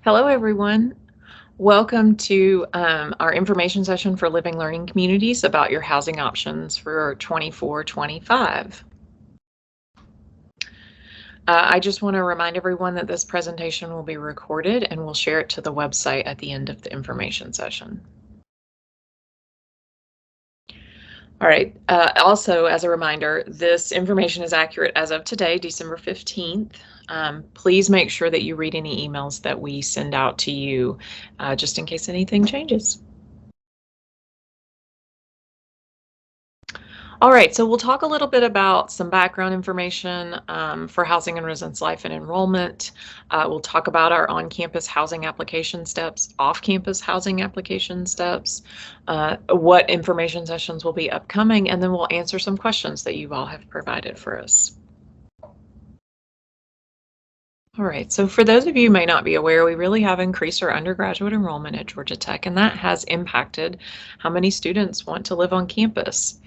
Hello, everyone. Welcome to our information session for Living Learning Communities about your housing options for 24-25. I just want to remind everyone that this presentation will be recorded and we'll share it to the website at the end of the information session. All right. Also, as a reminder, this information is accurate as of today, December 15th. Please make sure that you read any emails that we send out to you just in case anything changes. All right, so we'll talk a little bit about some background information for housing and residence life and enrollment. We'll talk about our on-campus housing application steps, off-campus housing application steps, what information sessions will be upcoming, and then we'll answer some questions that you all have provided for us. All right, so for those of you who may not be aware, we really have increased our undergraduate enrollment at Georgia Tech, and that has impacted how many students want to live on campus.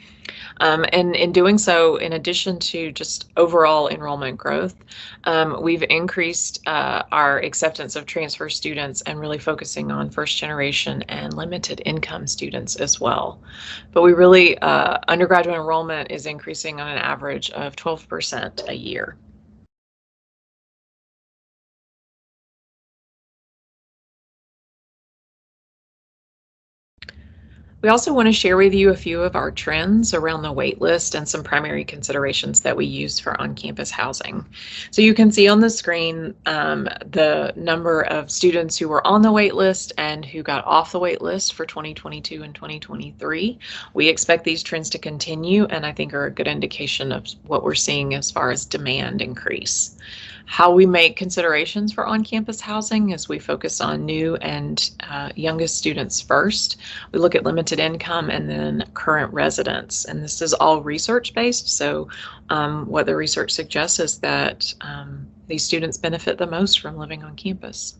And in doing so, in addition to just overall enrollment growth, we've increased our acceptance of transfer students and really focusing on first generation and limited income students as well. But we really, undergraduate enrollment is increasing on an average of 12% a year. We also want to share with you a few of our trends around the wait list and some primary considerations that we use for on-campus housing. So you can see on the screen the number of students who were on the wait list and who got off the wait list for 2022 and 2023. We expect these trends to continue and I think are a good indication of what we're seeing as far as demand increase. How we make considerations for on-campus housing is we focus on new and youngest students first. We look at limited income and then current residents. And this is all research-based, so what the research suggests is that these students benefit the most from living on campus.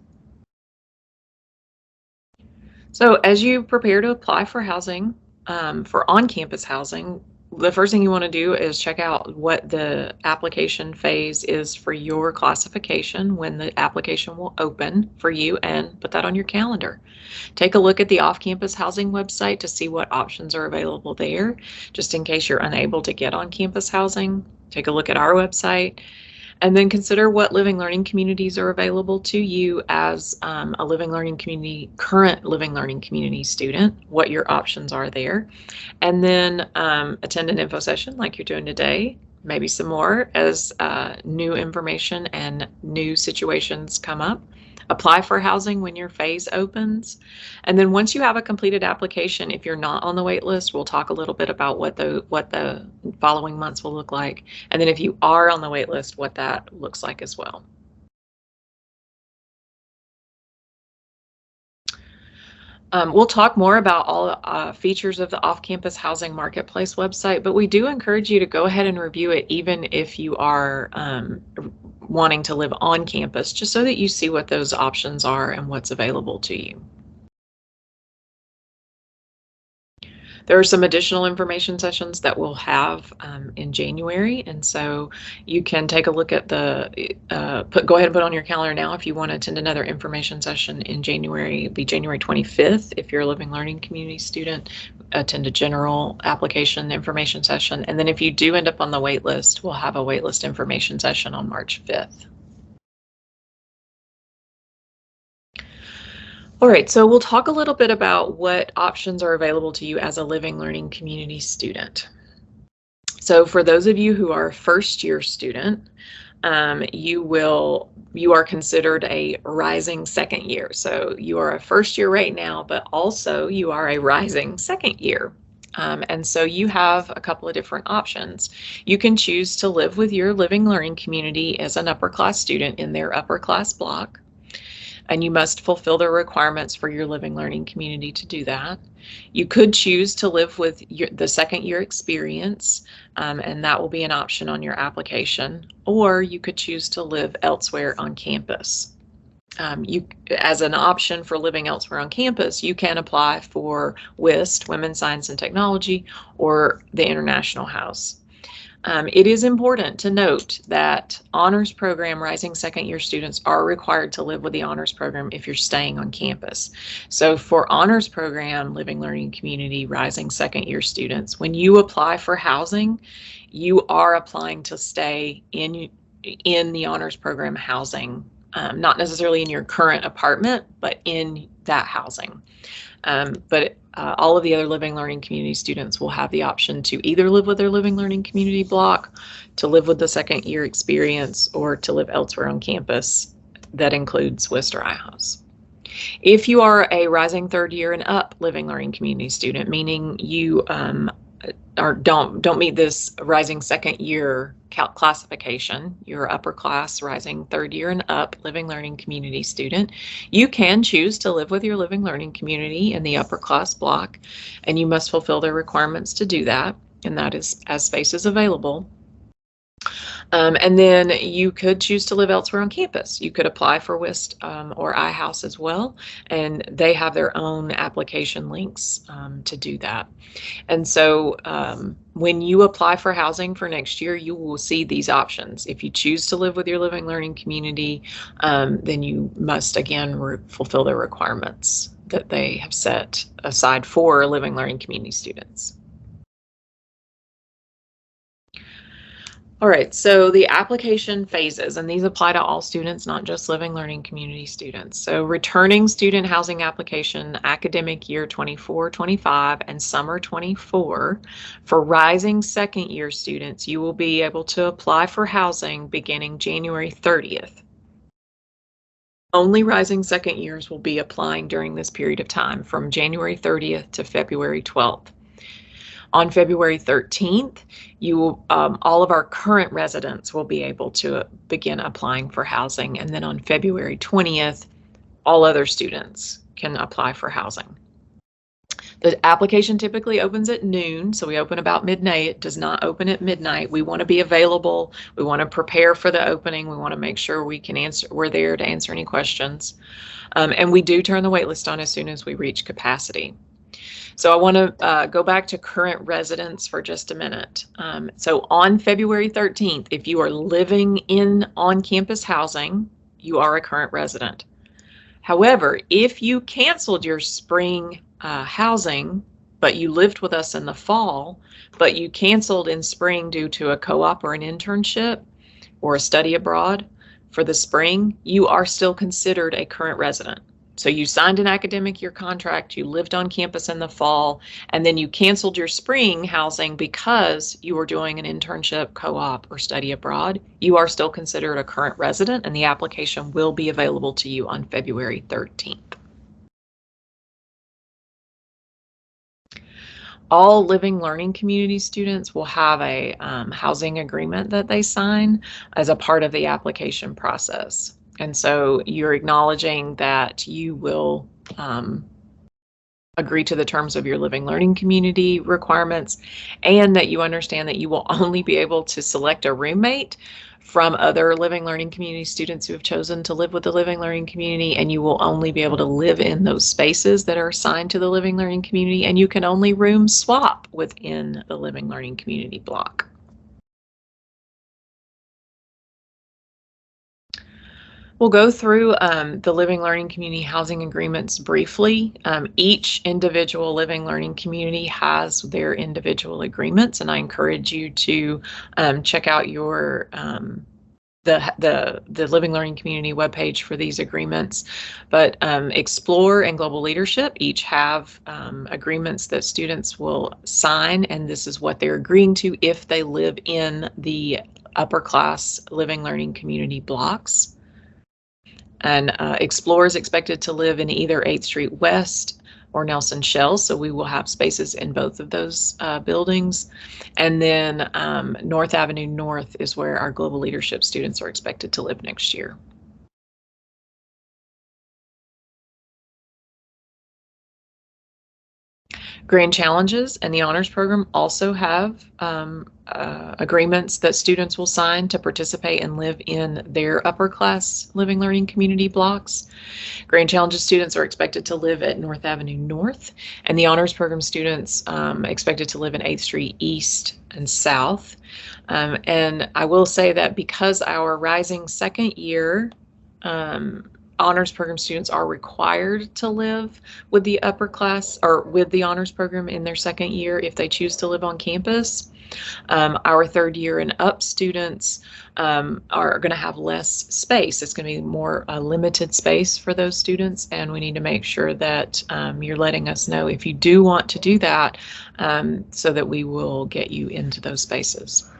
So as you prepare to apply for housing, for on-campus housing, the first thing you want to do is check out what the application phase is for your classification when the application will open for you and put that on your calendar. Take a look at the off-campus housing website to see what options are available there, just in case you're unable to get on-campus housing. Take a look at our website. And then consider what living learning communities are available to you as a living learning community, current living learning community student, what your options are there. And then attend an info session like you're doing today, maybe some more as new information and new situations come up. Apply for housing when your phase opens. And then once you have a completed application, if you're not on the wait list, we'll talk a little bit about what the following months will look like. And then if you are on the wait list, what that looks like as well. We'll talk more about all features of the off-campus housing marketplace website, but we do encourage you to go ahead and review it even if you are wanting to live on campus, just so that you see what those options are and what's available to you. There are some additional information sessions that we'll have in January, and so you can take a look at the, go ahead and put on your calendar now if you want to attend another information session in January. It'll be January 25th if you're a living learning community student. Attend a general application information session, and then if you do end up on the wait list, we'll have a wait list information session on March 5th. All right, so we'll talk a little bit about what options are available to you as a living learning community student. So for those of you who are a first-year student, you are considered a rising second year. So you are a first year right now, but also you are a rising second year. And so you have a couple of different options. You can choose to live with your living learning community as an upper class student in their upper class block, and you must fulfill the requirements for your living learning community to do that. You could choose to live with the second year experience, and that will be an option on your application, or you could choose to live elsewhere on campus. As an option for living elsewhere on campus, you can apply for WIST, Women's Science and Technology, or the International House. It is important to note that honors program rising second year students are required to live with the honors program if you're staying on campus. So for honors program, living, learning, community, rising second year students, when you apply for housing, you are applying to stay in the honors program housing, not necessarily in your current apartment, but in that housing. But all of the other living, learning, community students will have the option to either live with their living, learning, community block, to live with the second year experience, or to live elsewhere on campus. That includes Worcester IHOuse. If you are a rising third year and up living, learning, community student, meaning you or don't meet this rising second year classification, you're upper class, rising third year and up living, learning, community student, you can choose to live with your living, learning community in the upper class block, and you must fulfill their requirements to do that, and that is as space is available. And then you could choose to live elsewhere on campus. You could apply for WIST or iHouse as well, and they have their own application links to do that. And so when you apply for housing for next year, you will see these options. If you choose to live with your living, learning community, then you must, again, fulfill their requirements that they have set aside for living, learning community students. All right, so the application phases, and these apply to all students, not just living, learning, community students. So returning student housing application, academic year 24-25 and summer 24. For rising second year students, you will be able to apply for housing beginning January 30th. Only rising second years will be applying during this period of time from January 30th to February 12th. On February 13th, all of our current residents will be able to begin applying for housing. And then on February 20th, all other students can apply for housing. The application typically opens at noon, so we open about midnight. It does not open at midnight. We want to be available. We want to prepare for the opening. We want to make sure we're there to answer any questions. And we do turn the waitlist on as soon as we reach capacity. So I want to go back to current residents for just a minute. So on February 13th, if you are living in on-campus housing, you are a current resident. However, if you canceled your spring housing, but you lived with us in the fall, but you canceled in spring due to a co-op or an internship or a study abroad for the spring, you are still considered a current resident. So you signed an academic year contract, you lived on campus in the fall, and then you canceled your spring housing because you were doing an internship, co-op, or study abroad. You are still considered a current resident, and the application will be available to you on February 13th. All living, learning community students will have a housing agreement that they sign as a part of the application process. And so you're acknowledging that you will agree to the terms of your living, learning community requirements, and that you understand that you will only be able to select a roommate from other living, learning community students who have chosen to live with the living, learning community, and you will only be able to live in those spaces that are assigned to the living, learning community, and you can only room swap within the living, learning community block. We'll go through the living, learning community housing agreements briefly. Each individual living, learning community has their individual agreements, and I encourage you to check out your the living, learning community webpage for these agreements. But Explore and Global Leadership each have agreements that students will sign, and this is what they're agreeing to if they live in the upper class living, learning community blocks. And Explore is expected to live in either 8th Street West or Nelson Shell, so we will have spaces in both of those buildings. And then North Avenue North is where our Global Leadership students are expected to live next year. Grand Challenges and the Honors Program also have agreements that students will sign to participate and live in their upper class living learning community blocks. Grand Challenges students are expected to live at North Avenue North, and the Honors Program students expected to live in 8th Street East and South. And I will say that because our rising second year honors program students are required to live with the upper class or with the honors program in their second year if they choose to live on campus. Our third year and up students are going to have less space. It's going to be more limited space for those students, and we need to make sure that you're letting us know if you do want to do that so that we will get you into those spaces.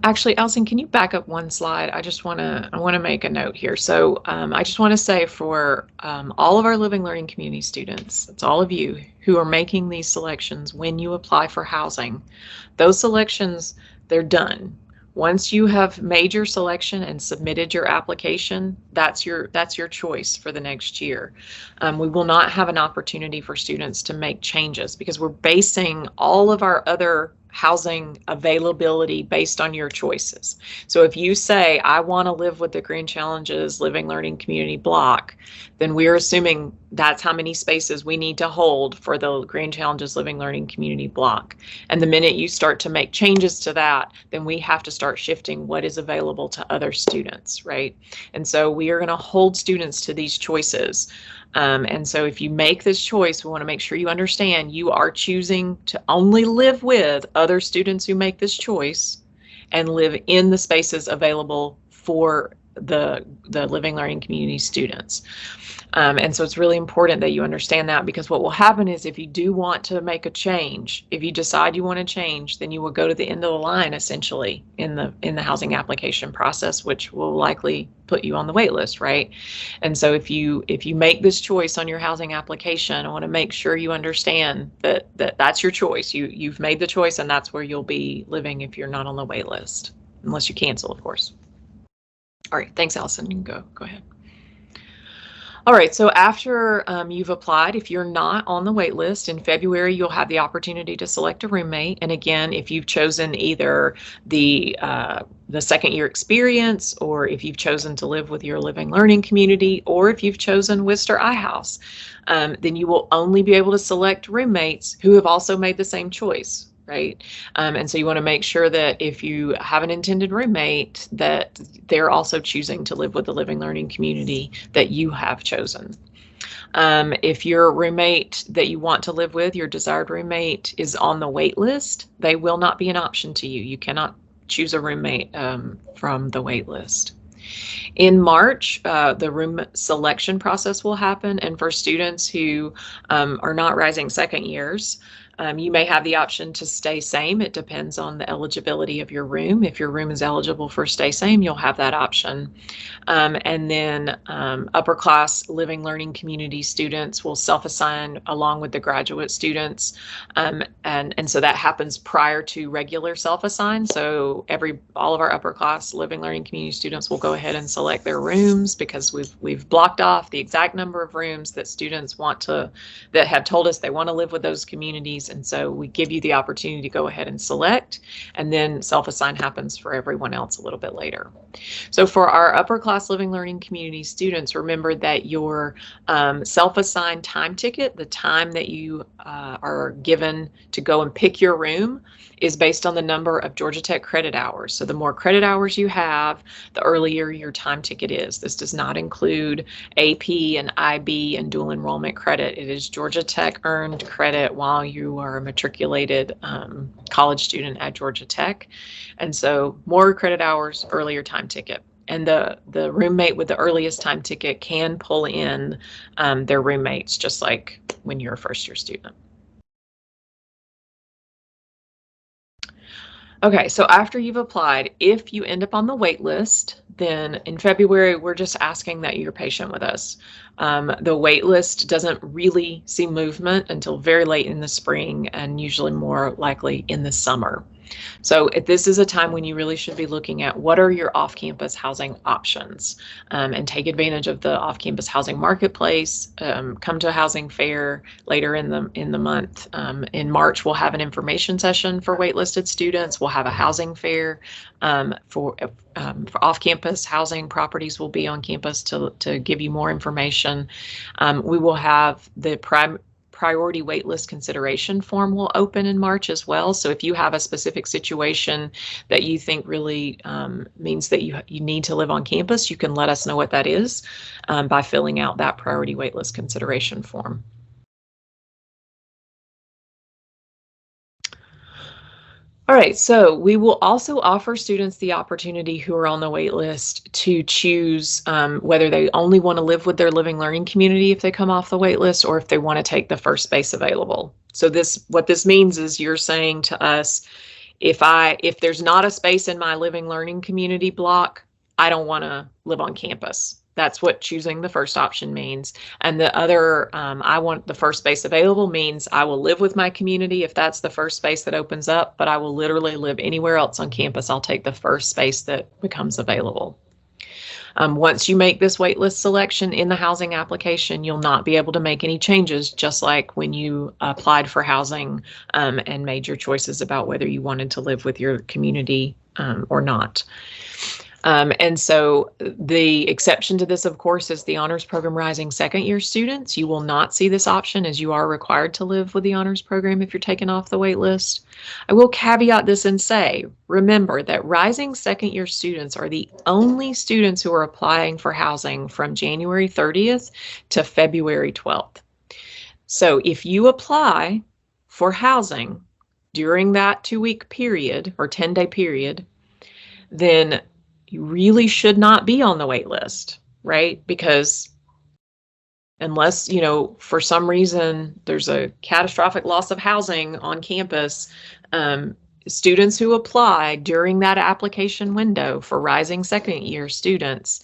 Actually, Allison, can you back up one slide? I want to make a note here. So I just want to say for all of our living learning community students, it's all of you who are making these selections when you apply for housing. Those selections, they're done. Once you have made your selection and submitted your application, that's your choice for the next year. We will not have an opportunity for students to make changes because we're basing all of our other housing availability based on your choices. So if you say, I want to live with the Grand Challenges Living Learning Community block, then we're assuming that's how many spaces we need to hold for the Grand Challenges Living Learning Community block. And the minute you start to make changes to that, then we have to start shifting what is available to other students, right? And so we are going to hold students to these choices. And so if you make this choice, we want to make sure you understand you are choosing to only live with other students who make this choice and live in the spaces available for the living learning community students. And so it's really important that you understand that, because what will happen is if you do want to make a change, if you decide you want to change, then you will go to the end of the line essentially in the housing application process, which will likely put you on the wait list, right? And so if you make this choice on your housing application, I want to make sure you understand that that's your choice. You've made the choice, and that's where you'll be living if you're not on the wait list, unless you cancel, of course. All right, thanks, Allison. You can go ahead. All right, so after you've applied, if you're not on the wait list, in February, you'll have the opportunity to select a roommate. And again, if you've chosen either the second year experience, or if you've chosen to live with your living learning community, or if you've chosen Worcester iHouse, then you will only be able to select roommates who have also made the same choice. Right. And so you want to make sure that if you have an intended roommate, that they're also choosing to live with the living learning community that you have chosen. If your roommate that you want to live with, your desired roommate, is on the wait list, they will not be an option to you. You cannot choose a roommate from the wait list. In March, the room selection process will happen, and for students who are not rising second years, you may have the option to stay same. It depends on the eligibility of your room. If your room is eligible for stay same, you'll have that option. And then upper class living learning community students will self-assign along with the graduate students. And so that happens prior to regular self-assign. So all of our upper class living learning community students will go ahead and select their rooms, because we've blocked off the exact number of rooms that students that have told us they want to live with those communities. And so we give you the opportunity to go ahead and select, and then self-assign happens for everyone else a little bit later. So for our upper class living learning community students, remember that your self-assigned time ticket, the time that you are given to go and pick your room, is based on the number of Georgia Tech credit hours. So the more credit hours you have, the earlier your time ticket is. This does not include AP and IB and dual enrollment credit. It is Georgia Tech earned credit while you are a matriculated college student at Georgia Tech. And so more credit hours, earlier time ticket. And the roommate with the earliest time ticket can pull in their roommates, just like when you're a first year student. Okay, so after you've applied, if you end up on the wait list, then in February, we're just asking that you're patient with us. The wait list doesn't really see movement until very late in the spring, and usually more likely in the summer. So this is a time when you really should be looking at what are your off-campus housing options, and take advantage of the off-campus housing marketplace. Come to a housing fair later in the month. In March, we'll have an information session for waitlisted students. We'll have a housing fair for off-campus housing properties will be on campus to give you more information. We will have the priority waitlist consideration form will open in March as well. So if you have a specific situation that you think really means that you need to live on campus, you can let us know what that is by filling out that priority waitlist consideration form. All right, so we will also offer students the opportunity who are on the wait list to choose whether they only want to live with their living learning community if they come off the wait list, or if they want to take the first space available. So what this means is you're saying to us, if there's not a space in my living learning community block, I don't want to live on campus. That's what choosing the first option means. And the other, I want the first space available means I will live with my community if that's the first space that opens up, but I will literally live anywhere else on campus. I'll take the first space that becomes available. Once you make this waitlist selection in the housing application, you'll not be able to make any changes, just like when you applied for housing and made your choices about whether you wanted to live with your community or not. And so the exception to this, of course, is the Honors Program Rising second year students. You will not see this option as you are required to live with the Honors Program if you're taken off the wait list. I will caveat this and say, remember that Rising second year students are the only students who are applying for housing from January 30th to February 12th. So if you apply for housing during that 2-week period or 10-day period, then you really should not be on the wait list, right? Because unless, for some reason there's a catastrophic loss of housing on campus, students who apply during that application window for Rising second year students,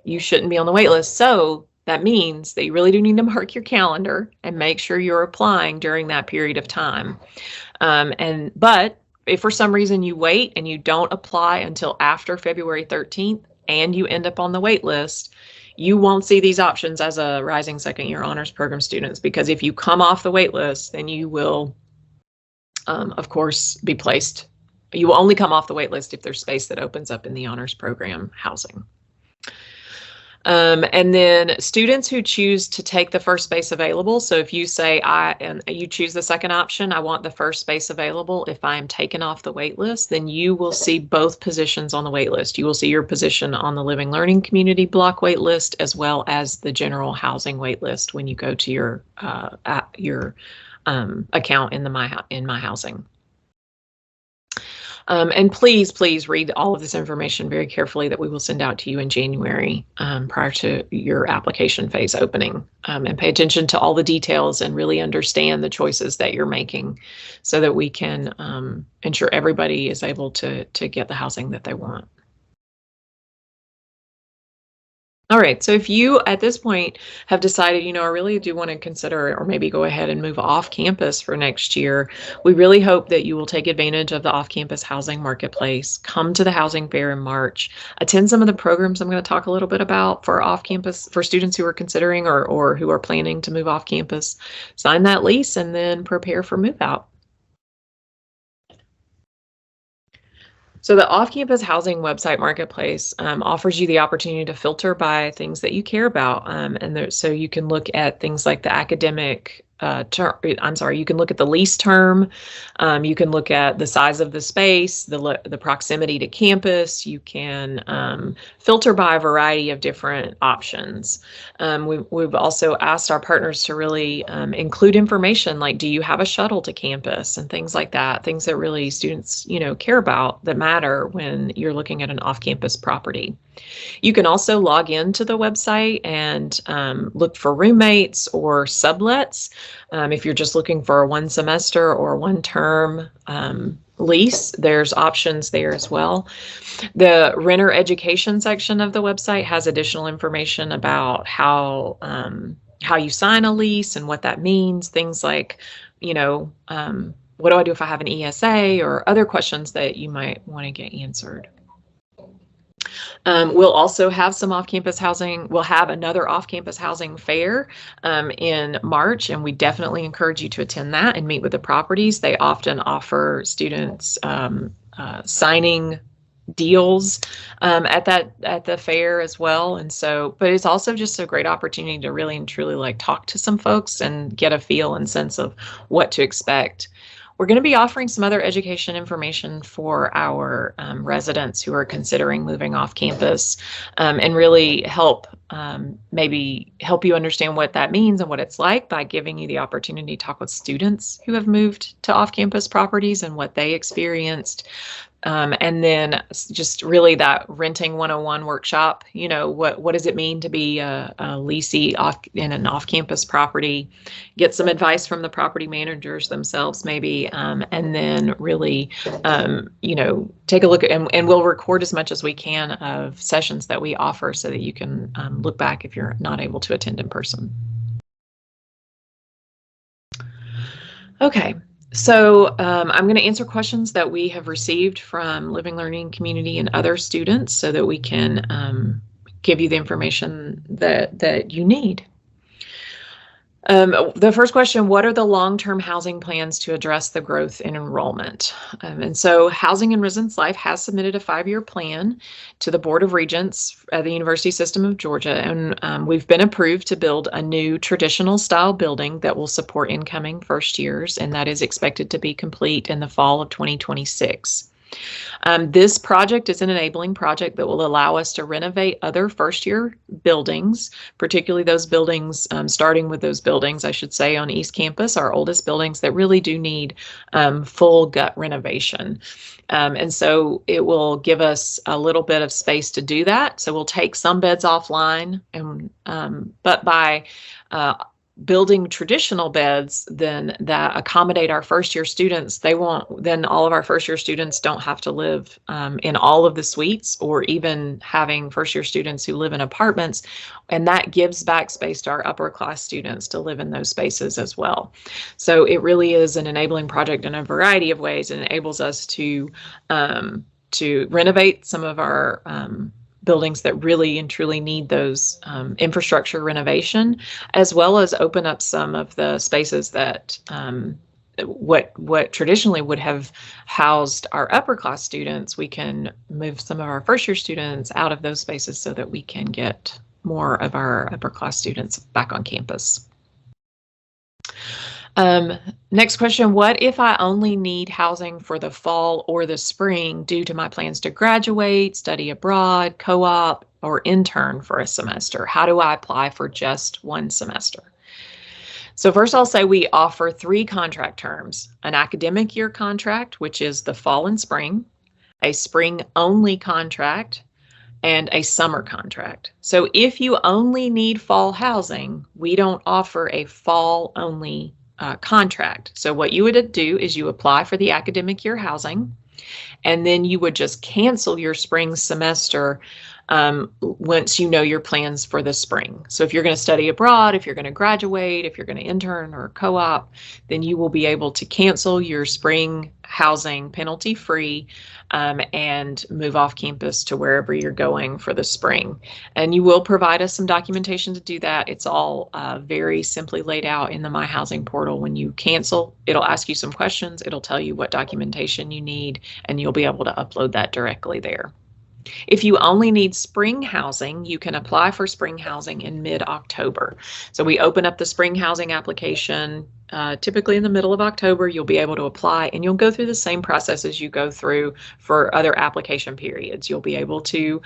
you shouldn't be on the wait list. So that means that you really do need to mark your calendar and make sure you're applying during that period of time. But if for some reason you wait and you don't apply until after February 13th and you end up on the wait list, you won't see these options as a Rising second year honors program students, because if you come off the wait list, then you will, of course, be placed. You will only come off the wait list if there's space that opens up in the honors program housing. And then students who choose to take the first space available. So if you say you choose the second option, I want the first space available. If I am taken off the wait list, then you will see both positions on the wait list. You will see your position on the Living Learning Community block wait list, as well as the general housing wait list when you go to your account in my housing. And please read all of this information very carefully that we will send out to you in January prior to your application phase opening, and pay attention to all the details and really understand the choices that you're making so that we can ensure everybody is able to get the housing that they want. All right, so if you at this point have decided, I really do want to consider or maybe go ahead and move off campus for next year, we really hope that you will take advantage of the off-campus housing marketplace, come to the housing fair in March, attend some of the programs I'm going to talk a little bit about for off-campus, for students who are considering or who are planning to move off campus, sign that lease, and then prepare for move out. So the off-campus housing website marketplace offers you the opportunity to filter by things that you care about. So you can look at things like the academic you can look at the lease term. You can look at the size of the space, the proximity to campus. You can filter by a variety of different options. We've also asked our partners to really include information like, do you have a shuttle to campus, and things like that, things that really students, care about, that matter when you're looking at an off-campus property. You can also log into the website and look for roommates or sublets. If you're just looking for a 1 semester or 1 term lease, there's options there as well. The renter education section of the website has additional information about how you sign a lease and what that means. Things like, what do I do if I have an ESA, or other questions that you might want to get answered. We'll also have some off-campus housing. We'll have another off-campus housing fair in March, and we definitely encourage you to attend that and meet with the properties. They often offer students signing deals at the fair as well. And so, but it's also just a great opportunity to really and truly like talk to some folks and get a feel and sense of what to expect. We're going to be offering some other education information for our residents who are considering moving off campus, and really maybe help you understand what that means and what it's like by giving you the opportunity to talk with students who have moved to off-campus properties and what they experienced. And then just really that renting 101 workshop, what does it mean to be a leasee in an off-campus property, get some advice from the property managers themselves maybe, and then really, take a look at, and we'll record as much as we can of sessions that we offer so that you can look back if you're not able to attend in person. Okay. So I'm going to answer questions that we have received from Living Learning Community and other students so that we can give you the information that you need. The first question, what are the long-term housing plans to address the growth in enrollment? And so Housing and Residence Life has submitted a 5-year plan to the Board of Regents at the University System of Georgia, and we've been approved to build a new traditional style building that will support incoming first years, and that is expected to be complete in the fall of 2026. This project is an enabling project that will allow us to renovate other first-year buildings, particularly those buildings, starting with those buildings, I should say, on East Campus, our oldest buildings that really do need full gut renovation. And so it will give us a little bit of space to do that. So we'll take some beds offline, but by building traditional beds then that accommodate our first year students, then all of our first year students don't have to live in all of the suites, or even having first year students who live in apartments, and that gives back space to our upper class students to live in those spaces as well. So it really is an enabling project in a variety of ways. It enables us to renovate some of our buildings that really and truly need those infrastructure renovation, as well as open up some of the spaces that what traditionally would have housed our upper class students. We can move some of our first year students out of those spaces so that we can get more of our upper class students back on campus. Next question, what if I only need housing for the fall or the spring due to my plans to graduate, study abroad, co-op, or intern for a semester? How do I apply for just one semester? So first I'll say we offer 3 contract terms: an academic year contract, which is the fall and spring, a spring only contract, and a summer contract. So if you only need fall housing, we don't offer a fall only contract. So what you would do is you apply for the academic year housing, and then you would just cancel your spring semester once you know your plans for the spring. So if you're going to study abroad, if you're going to graduate, if you're going to intern or co-op, then you will be able to cancel your spring housing penalty free and move off campus to wherever you're going for the spring. And you will provide us some documentation to do that. It's all very simply laid out in the My Housing portal. When you cancel, it'll ask you some questions. It'll tell you what documentation you need, and you'll be able to upload that directly there. If you only need spring housing, you can apply for spring housing in mid-October. So we open up the spring housing application typically in the middle of October. You'll be able to apply, and you'll go through the same process as you go through for other application periods. You'll be able to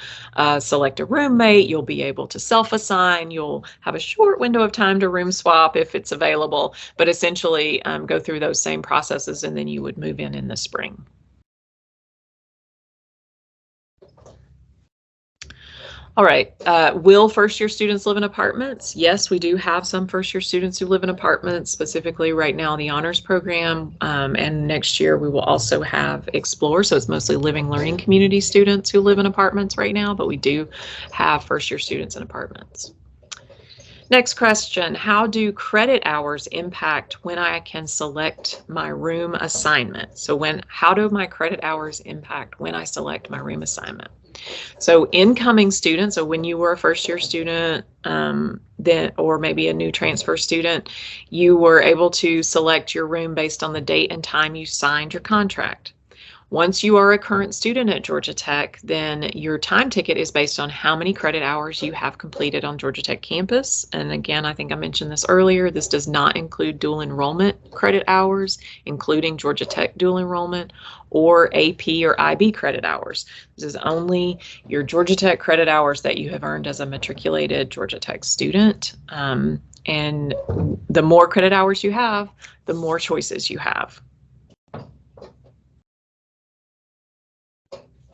select a roommate. You'll be able to self-assign. You'll have a short window of time to room swap if it's available, but essentially go through those same processes, and then you would move in the spring. All right, will first-year students live in apartments? Yes, we do have some first-year students who live in apartments, specifically right now the honors program, and next year we will also have Explore, so it's mostly Living Learning Community students who live in apartments right now, but we do have first-year students in apartments. Next question, how do credit hours impact when I can select my room assignment? So how do my credit hours impact when I select my room assignment? So incoming students, so when you were a first-year student, then, or maybe a new transfer student, you were able to select your room based on the date and time you signed your contract. Once you are a current student at Georgia Tech, then your time ticket is based on how many credit hours you have completed on Georgia Tech campus. And again, I think I mentioned this earlier, this does not include dual enrollment credit hours, including Georgia Tech dual enrollment or AP or IB credit hours. This is only your Georgia Tech credit hours that you have earned as a matriculated Georgia Tech student. And the more credit hours you have, the more choices you have.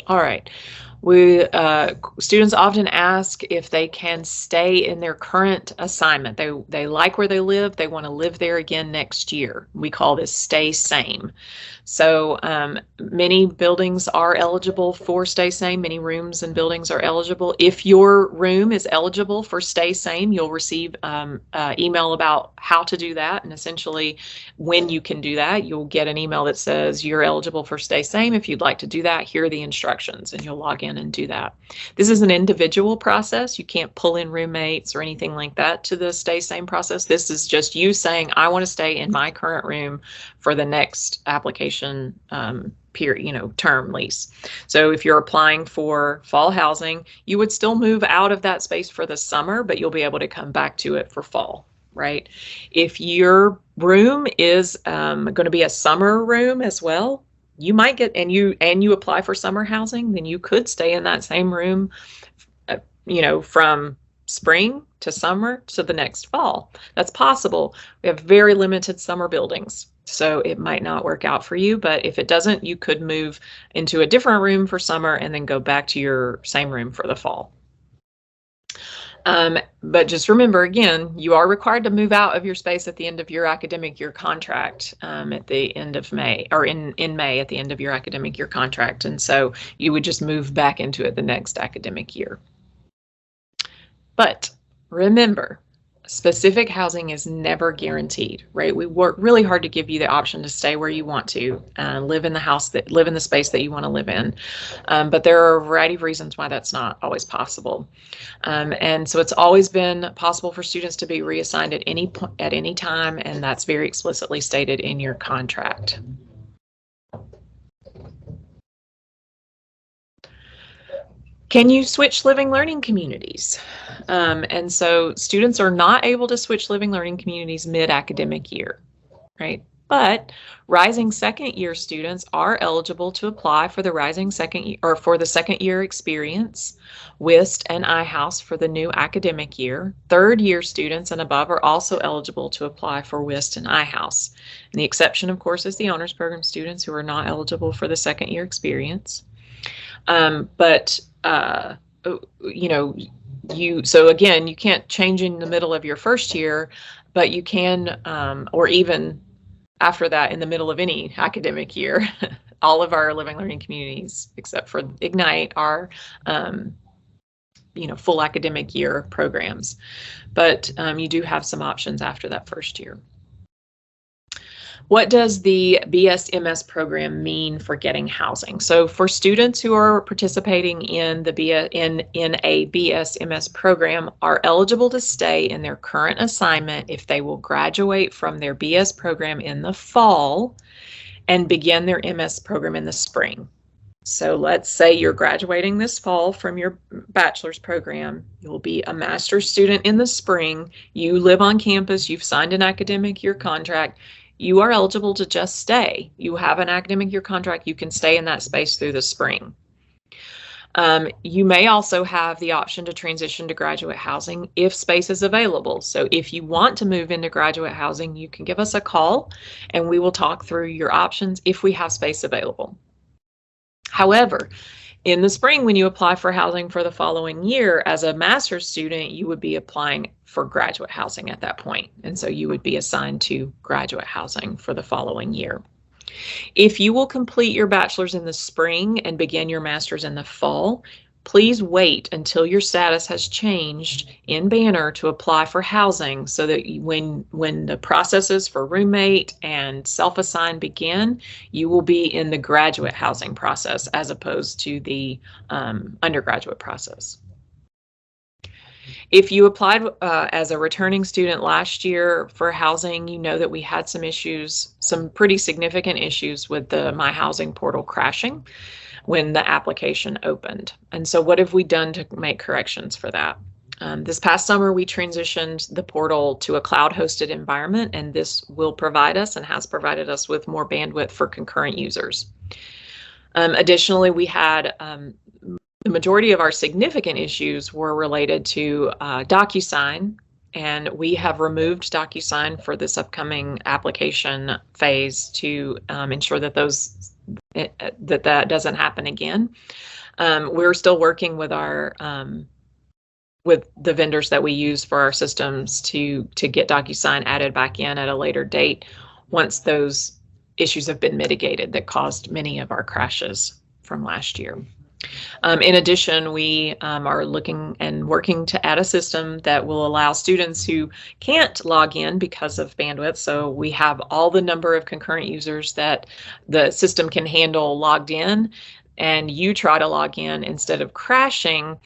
All right. Students often ask if they can stay in their current assignment. They like where they live. They want to live there again next year. We call this stay same. So many buildings are eligible for stay same. Many rooms and buildings are eligible. If your room is eligible for stay same, you'll receive email about how to do that. And essentially, when you can do that, you'll get an email that says you're eligible for stay same. If you'd like to do that, here are the instructions, and you'll log in and do that. This is an individual process. You can't pull in roommates or anything like that to the stay same process. This is just you saying, I want to stay in my current room for the next application period, term lease. So if you're applying for fall housing, you would still move out of that space for the summer, but you'll be able to come back to it for fall, right? If your room is going to be a summer room as well, you might get, and you apply for summer housing, then you could stay in that same room, from spring to summer to the next fall. That's possible. We have very limited summer buildings, so it might not work out for you, but if it doesn't, you could move into a different room for summer and then go back to your same room for the fall. But just remember, again, you are required to move out of your space at the end of your academic year contract at the end of May, or in May at the end of your academic year contract. And so you would just move back into it the next academic year. But remember, specific housing is never guaranteed, right? We work really hard to give you the option to stay where you want to, live in the space that you want to live in. But there are a variety of reasons why that's not always possible. And so it's always been possible for students to be reassigned at any time, and that's very explicitly stated in your contract. Can you switch living learning communities? And so students are not able to switch living learning communities mid-academic year, right? But rising second year students are eligible to apply for the rising second year, or for the second year experience, WIST and iHouse for the new academic year. Third year students and above are also eligible to apply for WIST and iHouse. And the exception, of course, is the honors program students who are not eligible for the second year experience. So again, you can't change in the middle of your first year, but you can, or even after that, in the middle of any academic year. All of our living learning communities, except for Ignite, are full academic year programs, but you do have some options after that first year. What does the BS-MS program mean for getting housing? So for students who are participating in a BS-MS program are eligible to stay in their current assignment if they will graduate from their BS program in the fall and begin their MS program in the spring. So let's say you're graduating this fall from your bachelor's program. You'll be a master's student in the spring. You live on campus. You've signed an academic year contract. You are eligible to just stay. You have an academic year contract. You can stay in that space through the spring. You may also have the option to transition to graduate housing if space is available. So if you want to move into graduate housing, you can give us a call and we will talk through your options if we have space available. However, in the spring, when you apply for housing for the following year, as a master's student, you would be applying for graduate housing at that point. And so you would be assigned to graduate housing for the following year. If you will complete your bachelor's in the spring and begin your master's in the fall, please wait until your status has changed in Banner to apply for housing, so that when the processes for roommate and self-assign begin, you will be in the graduate housing process as opposed to the undergraduate process. If you applied as a returning student last year for housing, you know that we had some issues, some pretty significant issues with the My Housing portal crashing when the application opened. And so what have we done to make corrections for that? This past summer, we transitioned the portal to a cloud-hosted environment, and this will provide us and has provided us with more bandwidth for concurrent users. Additionally, we had the majority of our significant issues were related to DocuSign, and we have removed DocuSign for this upcoming application phase to ensure that that doesn't happen again. We're still working with our with the vendors that we use for our systems to get DocuSign added back in at a later date once those issues have been mitigated that caused many of our crashes from last year. In addition, we are looking and working to add a system that will allow students who can't log in because of bandwidth. So we have all the number of concurrent users that the system can handle logged in, and you try to log in. Instead of crashing,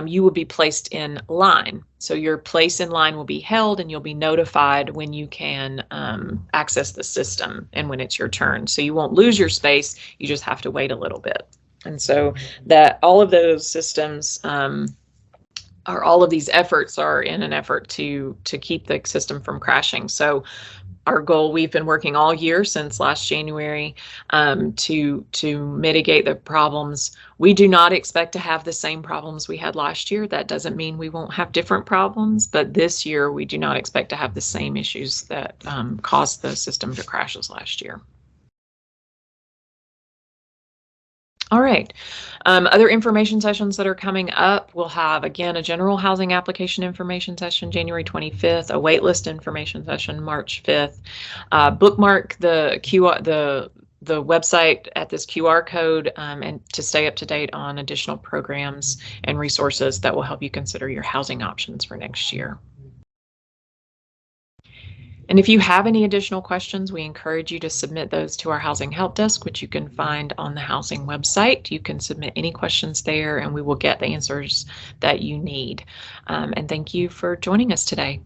you will be placed in line. So your place in line will be held, and you'll be notified when you can access the system and when it's your turn. So you won't lose your space, you just have to wait a little bit. And so that all of those systems all of these efforts are in an effort to keep the system from crashing. So our goal, we've been working all year since last January to mitigate the problems. We do not expect to have the same problems we had last year. That doesn't mean we won't have different problems, but this year we do not expect to have the same issues that caused the system to crash as last year. All right. Other information sessions that are coming up, we'll have, again, a general housing application information session January 25th, a waitlist information session March 5th. Bookmark the website at this QR code and to stay up to date on additional programs and resources that will help you consider your housing options for next year. And if you have any additional questions, we encourage you to submit those to our Housing Help Desk, which you can find on the housing website. You can submit any questions there, and we will get the answers that you need. And thank you for joining us today.